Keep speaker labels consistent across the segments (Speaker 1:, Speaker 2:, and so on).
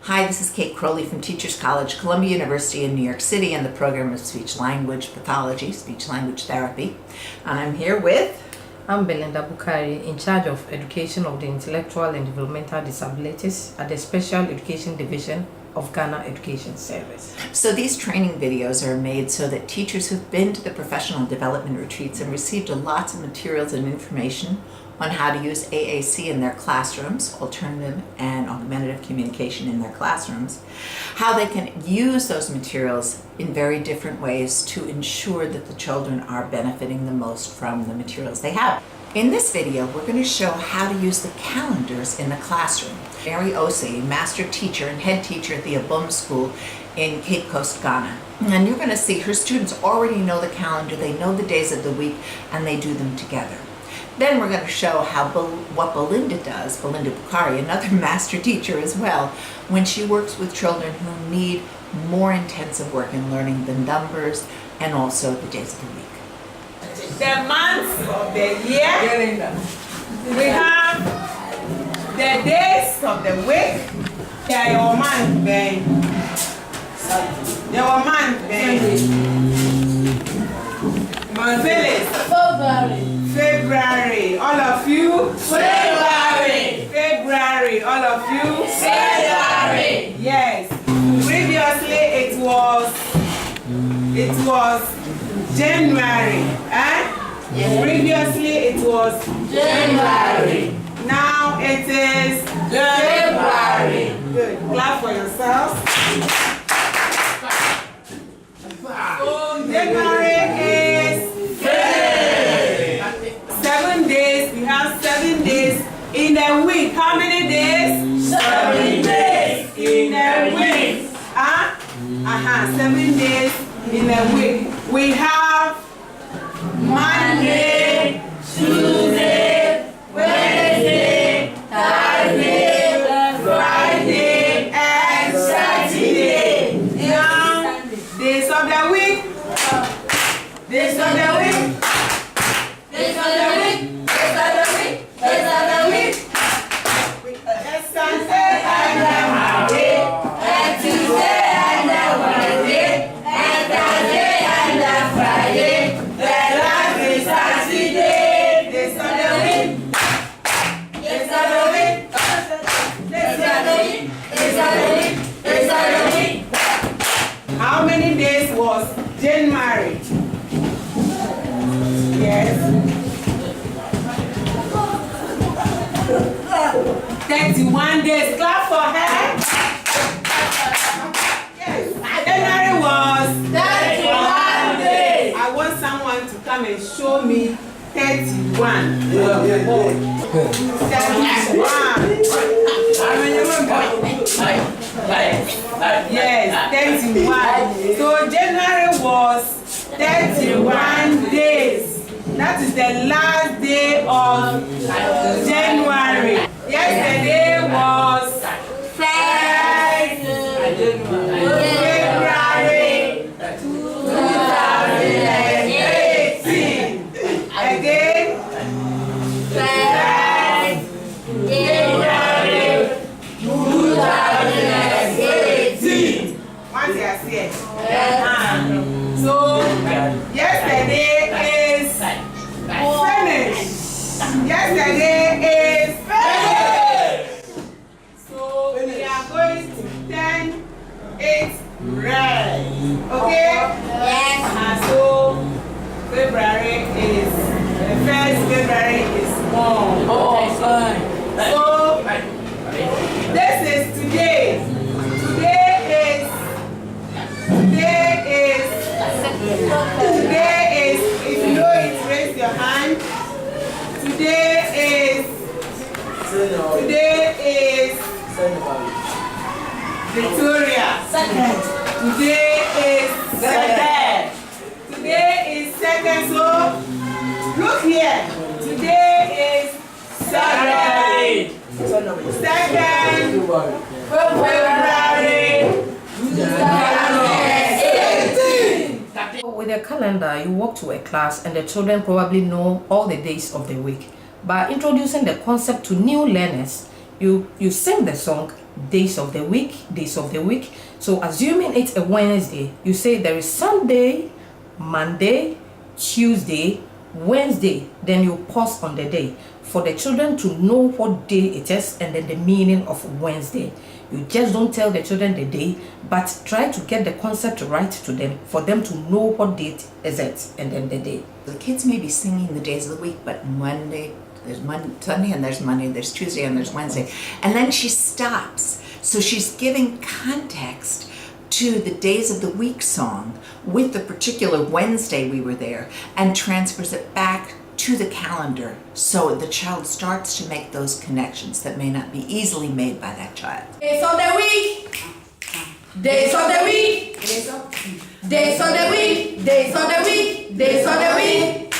Speaker 1: Hi, this is Kate Crowley from Teachers College, Columbia University in New York City, and the program of Speech-Language Pathology, Speech-Language Therapy. I'm here with...
Speaker 2: I'm Belinda Bukari, in charge of education of the intellectual and developmental disabilities at the Special Education Division of Ghana Education Service.
Speaker 1: So these training videos are made so that teachers who've been to the professional development retreats and received lots of materials and information on how to use AAC in their classrooms, alternative and augmentative communication in their classrooms, how they can use those materials in very different ways to ensure that the children are benefiting the most from the materials they have. In this video, we're going to show how to use the calendars in the classroom. Mary Osei, master teacher and head teacher at the Abum School in Cape Coast, Ghana. And you're going to see her students already know the calendar, they know the days of the week, and they do them together. Then we're going to show what Belinda does, Belinda Bukari, another master teacher as well, when she works with children who need more intensive work in learning the numbers and also the days of the week.
Speaker 3: The months of the year, we have the days of the week. Your month, Ben. Your month, Ben. February, all of you. February, all of you.
Speaker 4: February.
Speaker 3: Yes. Previously it was January.
Speaker 4: Yes.
Speaker 3: Previously it was
Speaker 4: January.
Speaker 3: Now it is
Speaker 4: February.
Speaker 3: Good. Clap for yourselves. So January is 7 days. We have 7 days in a week. How many days?
Speaker 4: 7 days
Speaker 3: In a week. 7 days in a week. We have Monday,
Speaker 4: Tuesday, Wednesday, Thursday,
Speaker 3: Friday, and Saturday. Now, days of the week. Days of the week.
Speaker 4: Days of the week. Days of the week. Days of the week.
Speaker 3: Sunday and Monday,
Speaker 4: And Tuesday and Wednesday, and Thursday and Friday. The last is Saturday.
Speaker 3: days of the week.
Speaker 4: Days of the week. Days of the week. Days of the week. Days of the week.
Speaker 3: How many days was January? Yes. 31 days. Clap for her. Yes. January was
Speaker 4: 31 days.
Speaker 3: I want someone to come and show me 31. 31. Yes, 31. So January was 31 days. That is the last day of January. Yesterday was February 2018. Again,
Speaker 4: January 2018.
Speaker 3: once you are here. So yesterday is finished. Yesterday is finished. So we are going to turn it red. Okay?
Speaker 4: Yes.
Speaker 3: So February is the first February is born. So this is today. Today is, if you know it, raise your hand. Today is Victoria. Today is second. Today is second. So look here. Today is second. Second February 2018.
Speaker 2: With a calendar, you walk to a class and the children probably know all the days of the week. By introducing the concept to new learners, you sing the song, days of the week. So assuming it's a Wednesday, you say there is Sunday, Monday, Tuesday, Wednesday. Then you pause on the day for the children to know what day it is and then the meaning of Wednesday. You just don't tell the children the day, but try to get the concept right to them for them to know what date is it and then the day.
Speaker 1: The kids may be singing the days of the week, but Monday, there's Sunday and there's Monday, there's Tuesday and there's Wednesday. And then she stops. So she's giving context to the days of the week song with the particular Wednesday we were there and transfers it back to the calendar, so the child starts to make those connections that may not be easily made by that child.
Speaker 4: Days of the week. Days of the week. Days of the week. Days of the week. Days of the week.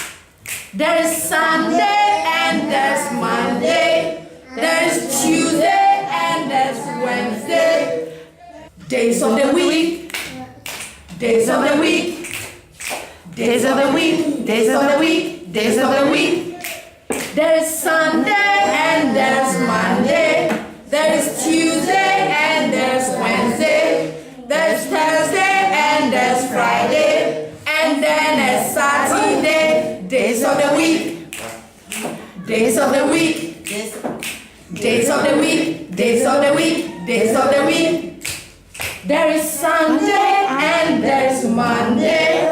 Speaker 4: There is Sunday and there's Monday. There is Tuesday and there's Wednesday. Days of the week. Days of the week. Days of the week. Days of the week. Days of the week. There is Sunday and there's Monday. There is Tuesday and there's Wednesday. There's Thursday and there's Friday. And then there's Saturday. Days of the week. Days of the week. Days of the week. Days of the week. Days of the week. There is Sunday and there's Monday.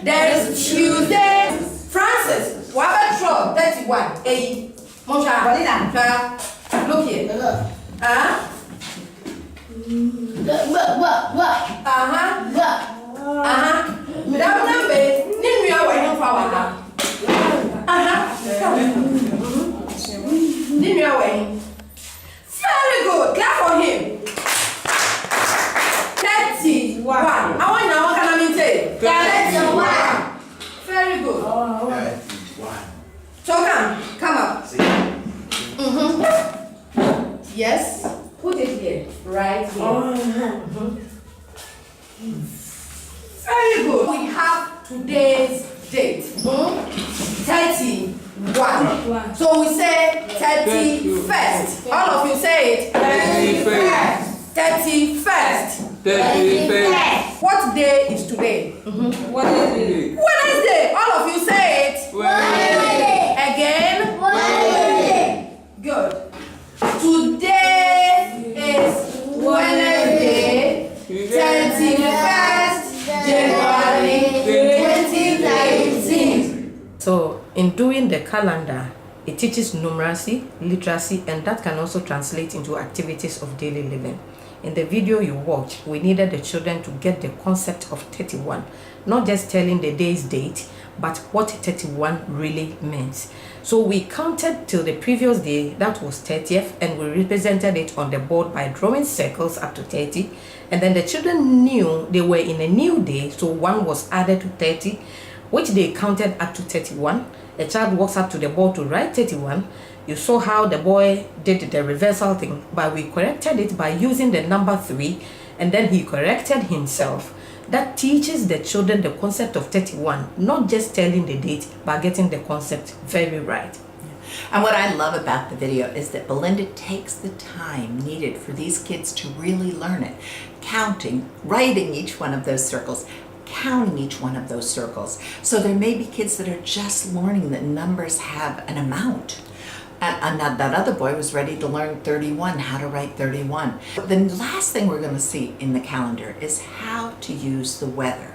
Speaker 4: There is Tuesday. Francis, what about 31? Hey, Monja, look here. Huh? That number, didn't you wait for one? Didn't you wait? Very good, clap for him. 31. I want now, what can I say? 31. Very good. So come up. Yes. Put it here. Right here. Very good. We have today's date. 31. So we say 31st. All of you say it. 31st. 31st.
Speaker 5: 31st.
Speaker 4: What day is today?
Speaker 5: What is it?
Speaker 4: Wednesday. All of you say it.
Speaker 5: Wednesday.
Speaker 4: Again.
Speaker 5: Wednesday.
Speaker 4: Good. Today is Wednesday, 31st January 2019.
Speaker 2: So in doing the calendar, it teaches numeracy, literacy, and that can also translate into activities of daily living. In the video you watched, we needed the children to get the concept of 31, not just telling the day's date, but what 31 really means. So we counted till the previous day, that was 30th, and we represented it on the board by drawing circles up to 30. And then the children knew they were in a new day, so 1 was added to 30, which they counted up to 31. A child walks up to the board to write 31. You saw how the boy did the reversal thing, but we corrected it by using the number 3, and then he corrected himself. That teaches the children the concept of 31, not just telling the date, but getting the concept very right.
Speaker 1: And what I love about the video is that Belinda takes the time needed for these kids to really learn it. Counting, writing each one of those circles, counting each one of those circles. So there may be kids that are just learning that numbers have an amount. And that other boy was ready to learn 31, how to write 31. The last thing we're going to see in the calendar is how to use the weather.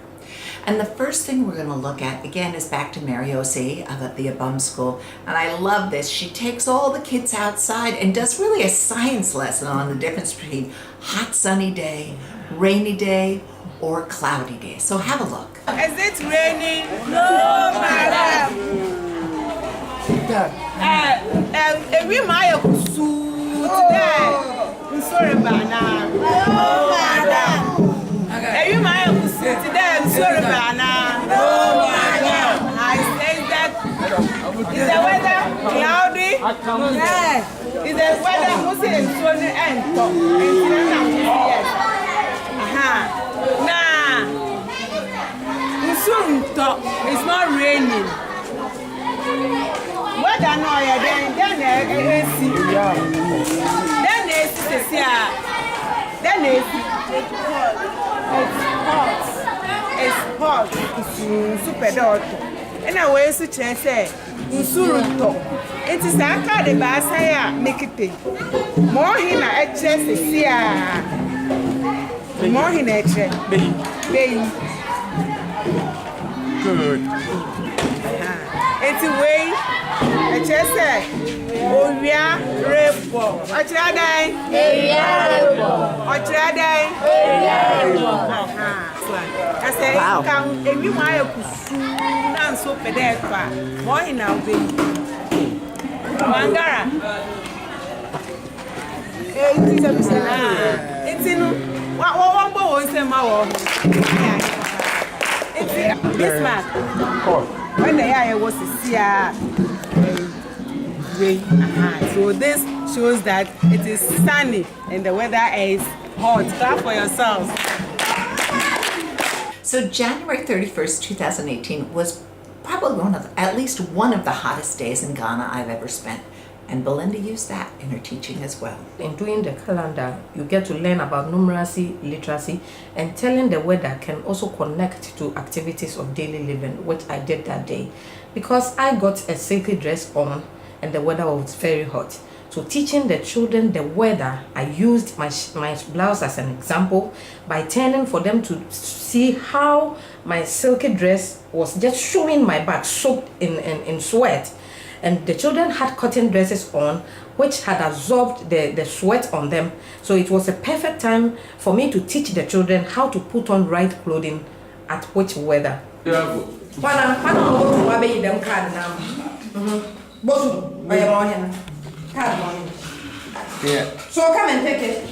Speaker 1: And the first thing we're going to look at, again, is back to Mary Osei at the Abum School. And I love this. She takes all the kids outside and does really a science lesson on the difference between hot sunny day, rainy day, or cloudy day. So have a look.
Speaker 3: Is it raining? No, madam. We might today. I'm sorry, madam. No, madam. You might today. I'm sorry, madam. No, madam. I say that. Is the weather cloudy? Yes. Is the weather Muslim sunny and top? Yes. It's not raining. What I know, then AC. Then AC is here. It's hot. Super dot. And I wear such as say, Usuruto. It is a card of Basaya, make it. More in a chest is here. More in a chest. Baby.
Speaker 6: Good.
Speaker 3: It's a way. A chest say, oh, yeah, rainbow. A traday. I say, come and you might have so pedestrian. More in our baby. Mangara. It's in what one boy was in my wall. It's this man. When the eye was a so this shows that it is sunny and the weather is hot. Clap for yourselves.
Speaker 1: So January 31st, 2018 was probably at least one of the hottest days in Ghana I've ever spent. And Belinda used that in her teaching as well.
Speaker 2: In doing the calendar, you get to learn about numeracy, literacy, and telling the weather can also connect to activities of daily living, which I did that day. Because I got a silky dress on and the weather was very hot. So teaching the children the weather, I used my blouse as an example by turning for them to see how my silky dress was just showing my back soaked in sweat. And the children had cotton dresses on which had absorbed the sweat on them. So it was a perfect time for me to teach the children how to put on right clothing at which weather. Yeah.
Speaker 4: So come and take it.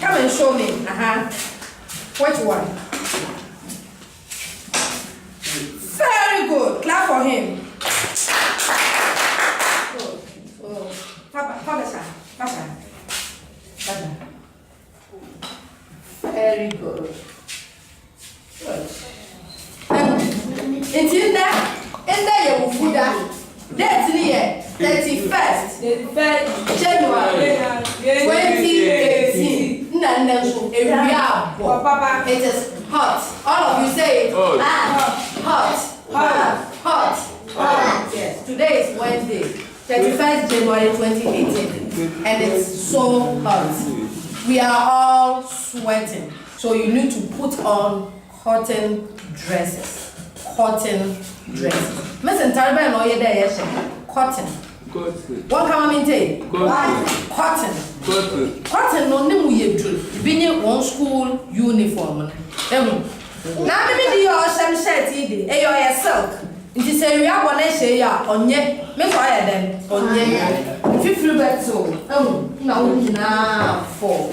Speaker 4: Come and show me. Which one? Very good. Clap for him. Papa. Very good. It's in there you will food that. That's the year 31st January 2018. Papa, it is hot. All of you say it. Hot. Yes. Today is Wednesday, 31st January 2018, and it's so hot. We are all sweating, so you need to put on cotton dresses. Listen, Taliban, no, you're there, yes, cotton. What come I mean? Cotton. No, no, you do. Being one school uniform. Now, maybe you're some shirt, you're silk. It is a real one, I say, on yet, make fire then, on yet. If you feel better, so, now, four.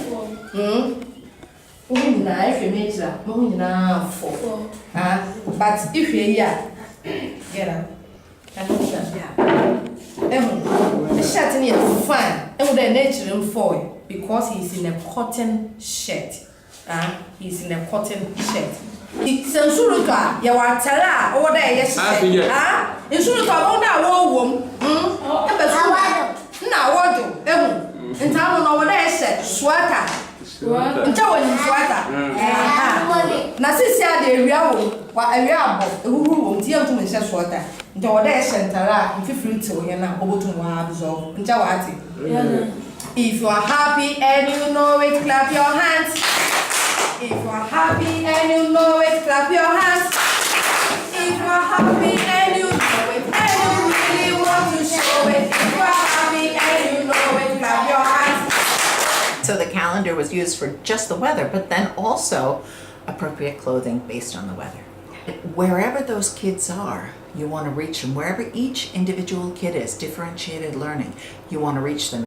Speaker 4: If you make that, now, four. But if you're get up. The shirt is fine, and with the nature for because he's in a cotton shirt. He's in a cotton shirt. Sensuruka, you are Tala over there, yes, in Suruka, on that war now, what do? In town over there, said sweater. Until when you sweater. Nassia, the real, what a real, who won't deal to Mr. Sweater. Until there, Santara, if you feel to him, over to Wabzo, until what? If you are happy and you know it, clap your hands. If you are happy and you know it, clap your hands. If you are happy and you know it, and you really want to show it. If you are happy and you know it, clap your hands.
Speaker 1: So the calendar was used for just the weather, but then also appropriate clothing based on the weather. Wherever those kids are, you want to reach them. Wherever each individual kid is, differentiated learning, you want to reach them.